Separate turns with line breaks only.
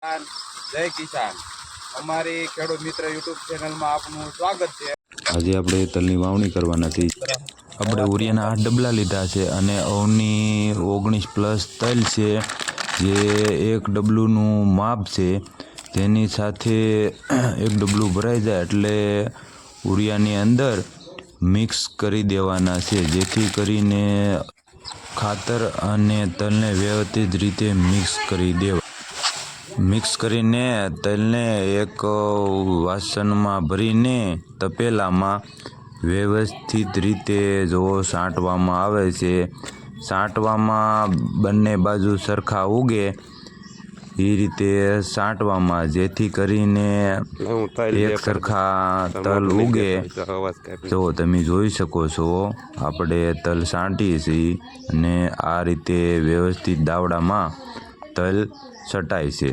જય કિસાન અમારી ખેડૂત મિત્ર યુટ્યુબ ચેનલમાં આપનું સ્વાગત છે।
આજે આપણે તલની વાવણી કરવાના છે। આપણે ઉરિયાના 8 ડબલા લીધા છે અને અવની 19+ તલ છે, જે એક ડબલુનું માપ છે। તેની સાથે એક ડબલું ભરાઈ જાય એટલે ઉરિયાની અંદર મિક્સ કરી દેવાના છે, જેથી કરીને ખાતર અને તલને વ્યવસ્થિત રીતે મિક્સ કરી દેવા। મિક્સ કરીને તલને એક વાસણમાં ભરીને તપેલામાં વ્યવસ્થિત રીતે જો સાંટવામાં આવે છે। સાંટવામાં બંને બાજુ સરખા ઉગે એ રીતે સાંટવામાં, જેથી કરીને એક સરખા તલ ઉગે। જો તમે જોઈ શકો છો, આપણે તલ સાંટીએ છીએ અને આ રીતે વ્યવસ્થિત દાવડામાં તલ છટાય છે।